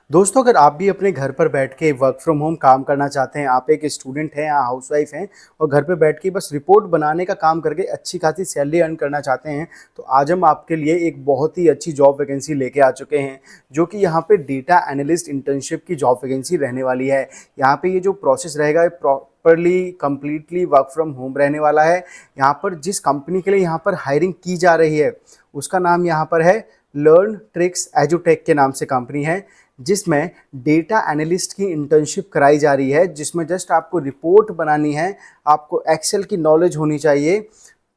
दोस्तों, अगर आप भी अपने घर पर बैठ के वर्क फ्रॉम होम काम करना चाहते हैं, आप एक स्टूडेंट हैं या हाउसवाइफ हैं और घर पे बैठ के बस रिपोर्ट बनाने का काम करके अच्छी खासी सैलरी अर्न करना चाहते हैं, तो आज हम आपके लिए एक बहुत ही अच्छी जॉब वैकेंसी लेके आ चुके हैं, जो कि यहाँ पे डेटा एनालिस्ट इंटर्नशिप की जॉब वैकेंसी रहने वाली है। यहाँ पे ये जो प्रोसेस रहेगा ये properly completely work from home रहने वाला है। यहाँ पर जिस कंपनी के लिए यहाँ पर हायरिंग की जा रही है उसका नाम यहाँ पर है लर्न ट्रिक्स एजुटेक के नाम से कंपनी है, जिसमें डेटा एनालिस्ट की इंटर्नशिप कराई जा रही है, जिसमें जस्ट आपको रिपोर्ट बनानी है, आपको एक्सेल की नॉलेज होनी चाहिए,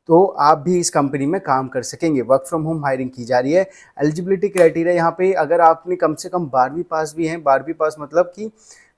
तो आप भी इस कंपनी में काम कर सकेंगे। वर्क फ्रॉम होम हायरिंग की जा रही है। एलिजिबिलिटी क्राइटेरिया यहाँ पे अगर आपने कम से कम 12वीं पास भी हैं, 12वीं पास मतलब कि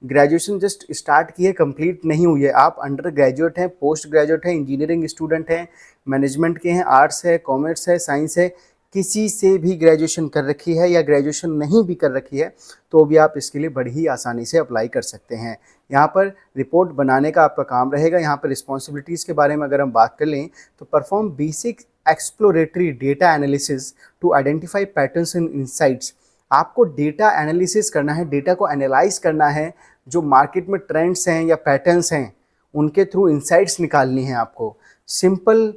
ग्रेजुएशन जस्ट स्टार्ट की है, कंप्लीट नहीं हुई है, आप अंडर ग्रेजुएट हैं, पोस्ट ग्रेजुएट हैं, इंजीनियरिंग स्टूडेंट हैं, मैनेजमेंट के हैं, आर्ट्स है, कॉमर्स है, साइंस है, किसी से भी ग्रेजुएशन कर रखी है या ग्रेजुएशन नहीं भी कर रखी है तो भी आप इसके लिए बड़ी ही आसानी से अप्लाई कर सकते हैं। यहाँ पर रिपोर्ट बनाने का आपका काम रहेगा। यहाँ पर रिस्पॉन्सिबिलिटीज़ के बारे में अगर हम बात कर लें तो perform basic exploratory data analysis to identify patterns and insights. आपको डेटा एनालिसिस करना है, डेटा को एनालाइज करना है, जो मार्केट में ट्रेंड्स हैं या पैटर्न्स हैं उनके थ्रू इंसाइट्स निकालनी है आपको। सिंपल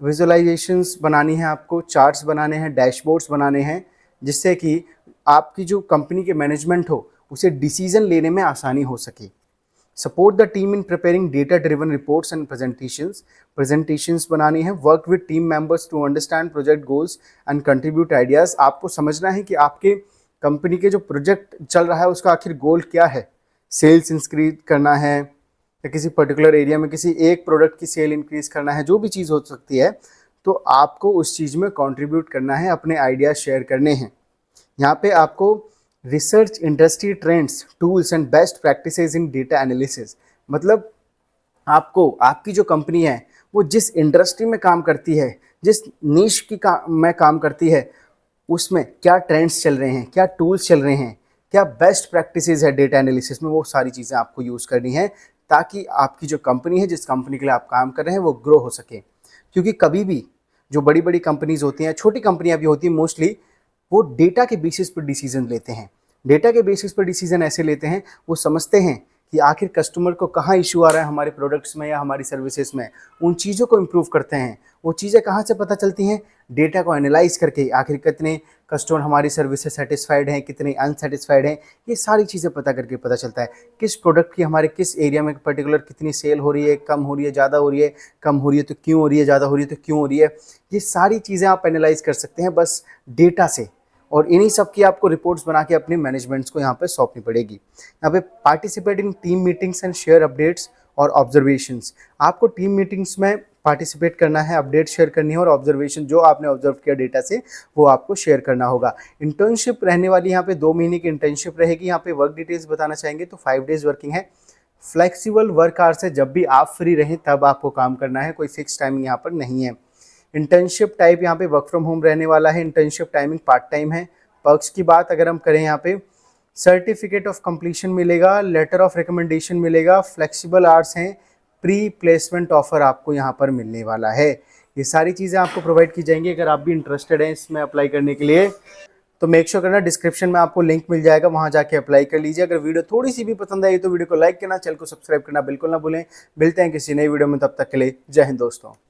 विजुअलाइजेशंस बनानी है आपको, चार्ट्स बनाने हैं, डैशबोर्ड्स बनाने हैं, जिससे कि आपकी जो कंपनी के मैनेजमेंट हो उसे डिसीजन लेने में आसानी हो सके। Support the team in preparing data driven reports and presentations बनानी है। Work with team members to understand project goals and contribute ideas. आपको समझना है कि आपके कंपनी के जो प्रोजेक्ट चल रहा है उसका आखिर गोल क्या है। सेल्स इंक्रीज करना है या किसी पर्टिकुलर एरिया में किसी एक प्रोडक्ट की सेल इंक्रीज करना है, जो भी चीज़ हो सकती है, तो आपको उस चीज़ में कंट्रीब्यूट करना है, अपने आइडिया शेयर करने हैं। यहाँ पे आपको research industry trends, tools and best practices in data analysis, मतलब आपको आपकी जो कंपनी है वो जिस इंडस्ट्री में काम करती है, जिस नीश की में काम करती है, उसमें क्या ट्रेंड्स चल रहे हैं, क्या टूल्स चल रहे हैं, क्या बेस्ट प्रैक्टिसेस है डेटा एनालिसिस में, वो सारी चीज़ें आपको यूज़ करनी है ताकि आपकी जो कंपनी है, जिस कंपनी के लिए आप काम कर रहे हैं, वो ग्रो हो सके। क्योंकि कभी भी जो बड़ी बड़ी कंपनीज होती हैं, छोटी कंपनियां भी होती हैं, मोस्टली वो डेटा के बेसिस पर डिसीजन लेते हैं। डेटा के बेसिस पर डिसीजन ऐसे लेते हैं, वो समझते हैं कि आखिर कस्टमर को कहाँ इशू आ रहा है हमारे प्रोडक्ट्स में या हमारी सर्विसेज में, उन चीज़ों को इम्प्रूव करते हैं। वो चीज़ें कहाँ से पता चलती हैं? डेटा को एनालाइज करके, आखिर कितने कस्टमर हमारी सर्विस से सेटिस्फाइड हैं, कितने अनसेटिस्फाइड हैं, ये सारी चीज़ें पता करके पता चलता है किस प्रोडक्ट की हमारे किस एरिया में पर्टिकुलर कितनी सेल हो रही है, कम हो रही है, ज़्यादा हो रही है, कम हो रही है तो क्यों हो रही है, ज़्यादा हो रही है तो क्यों हो रही है। ये सारी चीज़ें आप एनालाइज कर सकते हैं बस डेटा से, और इन्हीं सब की आपको रिपोर्ट्स बना के अपने मैनेजमेंट्स को यहाँ पे सौंपनी पड़ेगी। यहाँ पे participate in team meetings and share updates और ऑब्जर्वेशंस। आपको टीम मीटिंग्स में पार्टिसिपेट करना है, अपडेट शेयर करनी है और ऑब्जर्वेशन जो आपने ऑब्जर्व किया डेटा से वो आपको शेयर करना होगा। इंटर्नशिप रहने वाली यहाँ पे 2 महीने की इंटर्नशिप रहेगी। यहाँ पे वर्क डिटेल्स बताना चाहेंगे तो 5 डेज वर्किंग है। फ्लेक्सिबल वर्क आवर्स है, जब भी आप फ्री रहें तब आपको काम करना है, कोई फिक्स टाइमिंग यहाँ पर नहीं है। इंटर्नशिप टाइप यहाँ पे वर्क फ्रॉम होम रहने वाला है। इंटर्नशिप टाइमिंग पार्ट टाइम है। पर्क्स की बात अगर हम करें, यहाँ पे सर्टिफिकेट ऑफ कंप्लीशन मिलेगा, लेटर ऑफ रिकमेंडेशन मिलेगा, फ्लेक्सिबल आवर्स हैं, प्री प्लेसमेंट ऑफर आपको यहाँ पर मिलने वाला है। ये सारी चीज़ें आपको प्रोवाइड की जाएंगी। अगर आप भी इंटरेस्टेड हैं इसमें अप्लाई करने के लिए तो मेक श्योर करना, डिस्क्रिप्शन में आपको लिंक मिल जाएगा, वहाँ जाके अप्लाई कर लीजिए। अगर वीडियो थोड़ी सी भी पसंद आई तो वीडियो को लाइक करना, चैनल को सब्सक्राइब करना बिल्कुल ना भूलें। मिलते हैं किसी नई वीडियो में, तब तक के लिए जय हिंद दोस्तों।